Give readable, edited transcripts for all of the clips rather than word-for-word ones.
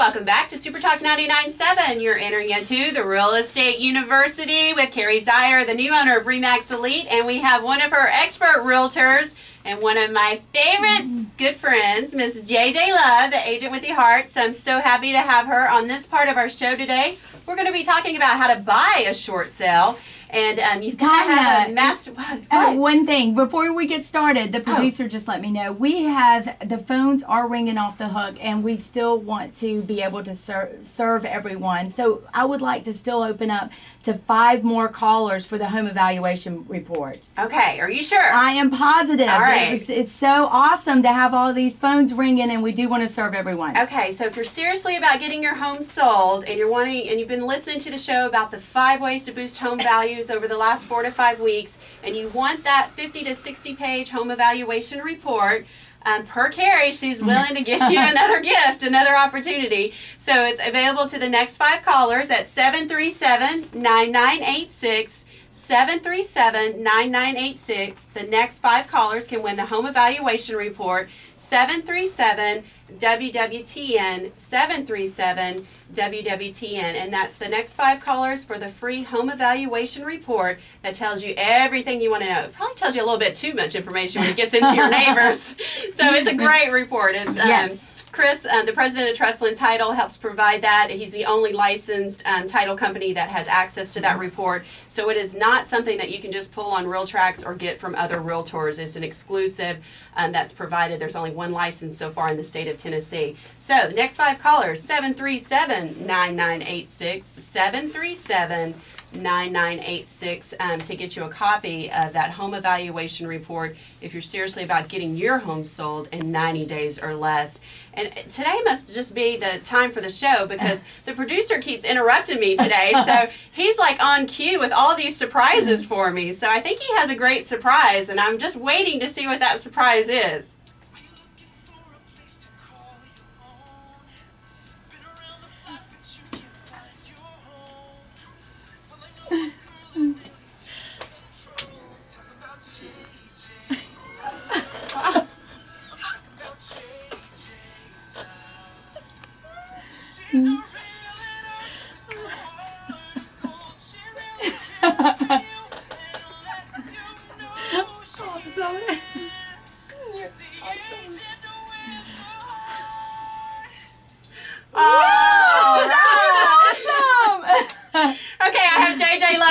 Welcome back to Super Talk 99.7. You're entering into the Real Estate University with Carrie Zier, the new owner of RE/MAX Elite, and we have one of her expert realtors and one of my favorite good friends, Miss JJ Love, the agent with the heart. So I'm so happy to have her on this part of our show today. We're going to be talking about how to buy a short sale. And you've got to have a master. One thing before we get started, the producer just let me know we have the phones are ringing off the hook, and we still want to be able to serve everyone. So I would like to still open up to 5 more callers for the home evaluation report. Okay, are you sure? I am positive. All right. It's so awesome to have all these phones ringing, and we do want to serve everyone. Okay, so if you're seriously about getting your home sold, and you've been listening to the show about the 5 ways to boost home values over the last 4 to 5 weeks, and you want that 50 to 60 page home evaluation report, per Carrie, she's willing to give you another gift, another opportunity. So it's available to the next 5 callers at 737-9986. 737-9986. The next 5 callers can win the home evaluation report. 737-WWTN. 737-WWTN. And that's the next 5 callers for the free home evaluation report that tells you everything you want to know. It probably tells you a little bit too much information when it gets into your neighbors. So it's a great report. It's yes. Chris, the president of Trustland Title, helps provide that. He's the only licensed title company that has access to that report. So it is not something that you can just pull on RealTracs or get from other realtors. It's an exclusive that's provided. There's only one license so far in the state of Tennessee. So the next 5 callers, 737-9986, 737-9986 to get you a copy of that home evaluation report if you're seriously about getting your home sold in 90 days or less. And today must just be the time for the show because the producer keeps interrupting me today. So he's like on cue with all these surprises for me. So I think he has a great surprise, and I'm just waiting to see what that surprise is.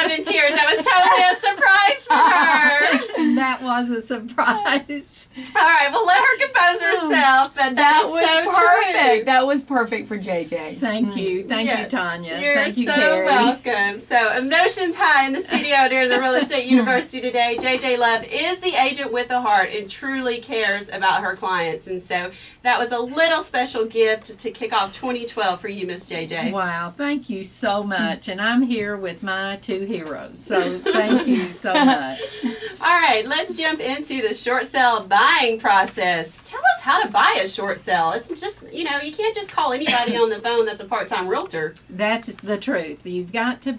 In tears. That was totally a surprise for her. That was a surprise. All right, well, let her compose herself. And that was so perfect. True. That was perfect for JJ. Thank you. Thank you, Tonya. Thank you, so Carrie. welcome. So emotions high in the studio during the Real Estate University today. JJ Love is the agent with the heart and truly cares about her clients. And so that was a little special gift to kick off 2012 for you, Miss JJ. Wow, thank you so much. And I'm here with my 2 heroes. So thank you so much. All right, let's jump into the short sale buying process. Tell us how to buy a short sale. It's just, you can't just call anybody on the phone that's a part-time realtor. That's the truth. You've got to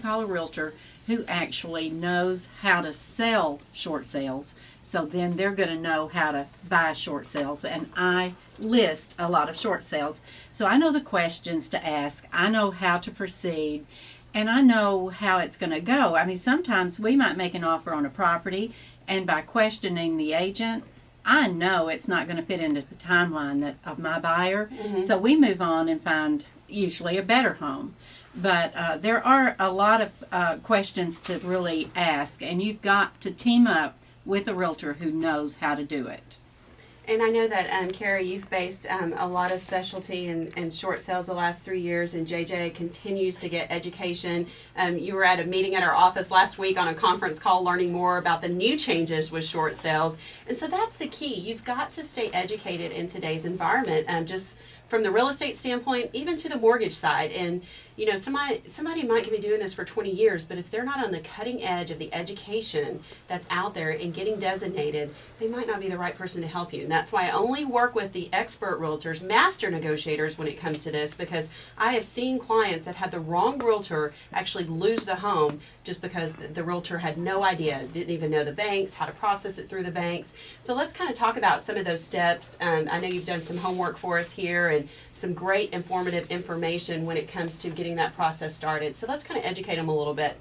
call a realtor who actually knows how to sell short sales. So then they're going to know how to buy short sales. And I list a lot of short sales. So I know the questions to ask. I know how to proceed. And I know how it's going to go. I mean, sometimes we might make an offer on a property, and by questioning the agent, I know it's not going to fit into the timeline of my buyer. Mm-hmm. So we move on and find usually a better home. But there are a lot of questions to really ask, and you've got to team up with a realtor who knows how to do it. And I know that, Carrie, you've based a lot of specialty in short sales the last 3 years, and JJ continues to get education. You were at a meeting at our office last week on a conference call learning more about the new changes with short sales. And so that's the key. You've got to stay educated in today's environment, just from the real estate standpoint, even to the mortgage side. And, you know, somebody might be doing this for 20 years, but if they're not on the cutting edge of the education that's out there and getting designated, they might not be the right person to help you. And that's why I only work with the expert realtors, master negotiators when it comes to this, because I have seen clients that had the wrong realtor actually lose the home just because the realtor had no idea, didn't even know the banks, how to process it through the banks. So let's kind of talk about some of those steps. I know you've done some homework for us here and some great informative information when it comes to getting that process started. So let's kind of educate them a little bit.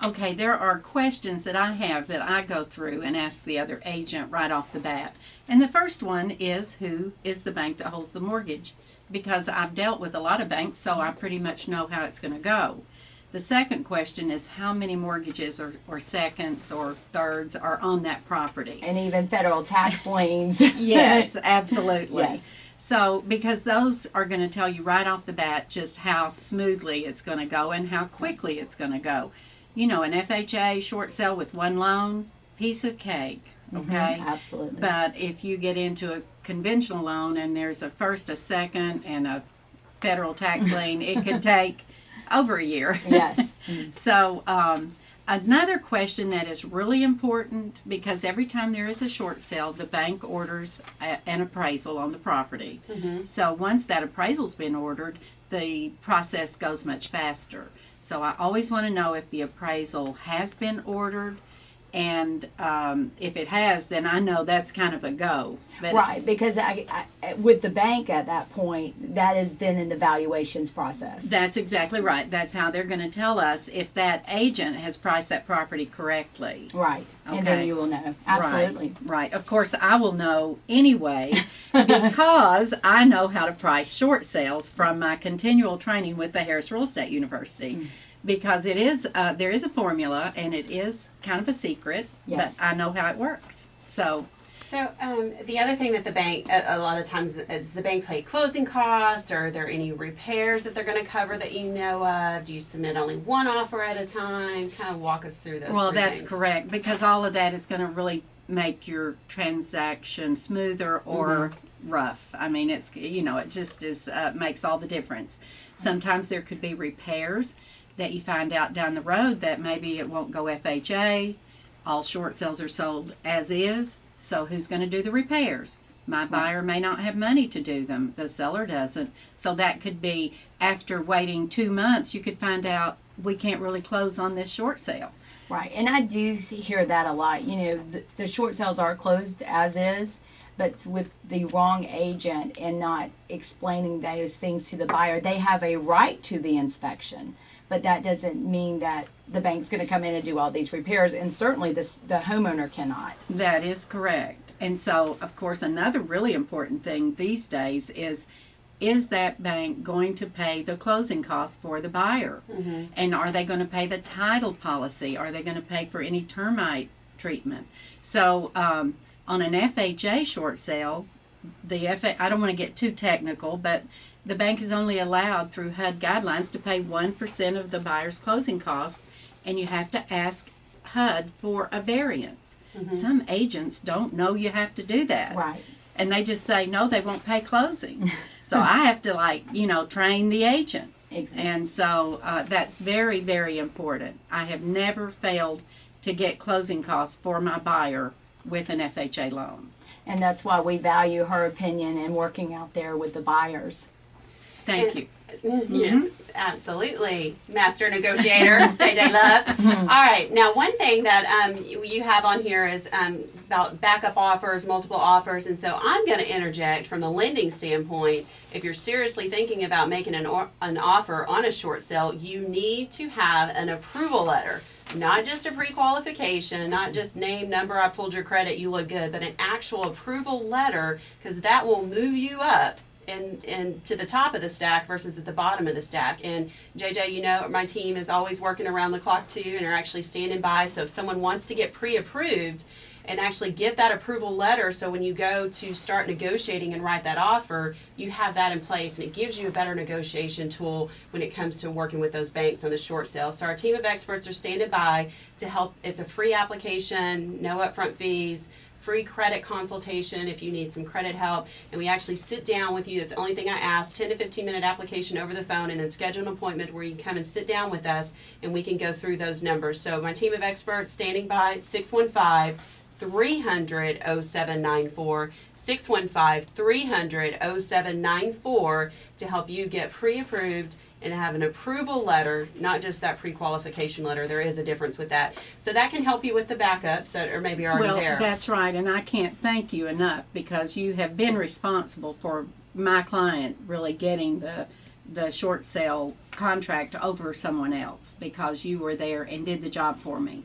Okay, there are questions that I have that I go through and ask the other agent right off the bat. And the first one is, who is the bank that holds the mortgage? Because I've dealt with a lot of banks, so I pretty much know how it's going to go. The second question is, how many mortgages or seconds or thirds are on that property? And even federal tax liens. Yes, absolutely. Yes. So, because those are going to tell you right off the bat just how smoothly it's going to go and how quickly it's going to go. You know, an FHA short sale with one loan, piece of cake, okay? Absolutely. But if you get into a conventional loan and there's a first, a second, and a federal tax lien, it could take over a year. Yes. So, another question that is really important, because every time there is a short sale, the bank orders an appraisal on the property. So once that appraisal's been ordered, the process goes much faster. So I always want to know if the appraisal has been ordered, and if it has, then I know that's kind of a go. But Right, because I, with the bank at that point, that is then in the valuations process. that's exactly right. That's how they're going to tell us if that agent has priced that property correctly. Right, and then Okay. you will know. Absolutely. Right. Of course, I will know anyway because I know how to price short sales from my continual training with the Harris Real Estate University. Because it is, there is a formula, and it is kind of a secret, Yes. but I know how it works. So, The other thing that the bank, a lot of times, is the bank pay closing costs? Are there any repairs that they're going to cover that you know of? Do you submit only one offer at a time? Kind of walk us through those. well, three that's things. correct, because all of that is going to really make your transaction smoother or rough. I mean, it's, you know, it just is, makes all the difference. Sometimes there could be repairs that you find out down the road that maybe it won't go FHA. All short sales are sold as is, so who's going to do the repairs? My buyer may not have money to do them, the seller doesn't. So that could be, after waiting 2 months, you could find out we can't really close on this short sale. Right, and I do hear that a lot. You know, the short sales are closed as is, but with the wrong agent and not explaining those things to the buyer, they have a right to the inspection. But that doesn't mean that the bank's going to come in and do all these repairs, and certainly the homeowner cannot. That is correct. And so, of course, another really important thing these days is that bank going to pay the closing costs for the buyer? And are they going to pay the title policy? Are they going to pay for any termite treatment? So, on an FHA short sale, I don't want to get too technical, but the bank is only allowed through HUD guidelines to pay 1% of the buyer's closing costs, and you have to ask HUD for a variance. Some agents don't know you have to do that. Right. And they just say, no, they won't pay closing. So I have to, train the agent. Exactly. And so that's very, very important. I have never failed to get closing costs for my buyer with an FHA loan. And that's why we value her opinion in working out there with the buyers. Thank you. Yeah, absolutely. Master negotiator, JJ Love. All right. Now, one thing that you have on here is about backup offers, multiple offers. And so I'm going to interject from the lending standpoint. If you're seriously thinking about making an offer on a short sale, you need to have an approval letter. Not just a pre-qualification, not just name, number, I pulled your credit, you look good, but an actual approval letter, because that will move you up and to the top of the stack versus at the bottom of the stack. And JJ, you know, my team is always working around the clock too, and are actually standing by. So if someone wants to get pre-approved and actually get that approval letter, so when you go to start negotiating and write that offer, you have that in place, and it gives you a better negotiation tool when it comes to working with those banks on the short sale. So our team of experts are standing by to help. It's a free application, no upfront fees, free credit consultation if you need some credit help, and we actually sit down with you. That's the only thing I ask, 10 to 15 minute application over the phone, and then schedule an appointment where you can come and sit down with us and we can go through those numbers. So my team of experts standing by, 615-300-0794, 615-300-0794 to help you get pre-approved and have an approval letter, not just that pre-qualification letter. There is a difference with that. So that can help you with the backups that are maybe already Well, there. that's right, and I can't thank you enough because you have been responsible for my client really getting the short sale contract over someone else because you were there and did the job for me.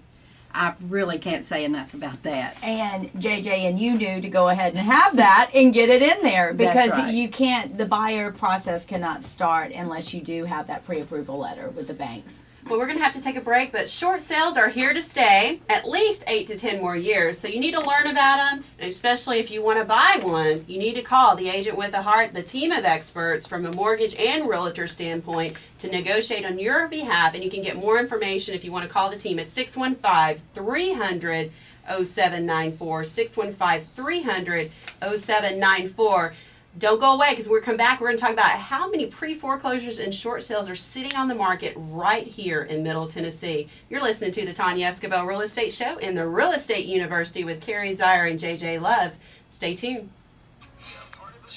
I really can't say enough about that. And JJ and you knew to go ahead and have that and get it in there because That's right. you can't, the buyer process cannot start unless you do have that pre-approval letter with the banks. Well, we're going to have to take a break, but short sales are here to stay at least 8 to 10 more years. So you need to learn about them, and especially if you want to buy one, you need to call the Agent with a Heart, the team of experts from a mortgage and realtor standpoint to negotiate on your behalf. And you can get more information if you want to call the team at 615-300-0794, 615-300-0794. Don't go away, because we're come back. We're going to talk about how many pre-foreclosures and short sales are sitting on the market right here in Middle Tennessee. You're listening to the Tonya Esquibel Real Estate Show in the Real Estate University with Carrie Zier and JJ Love. Stay tuned.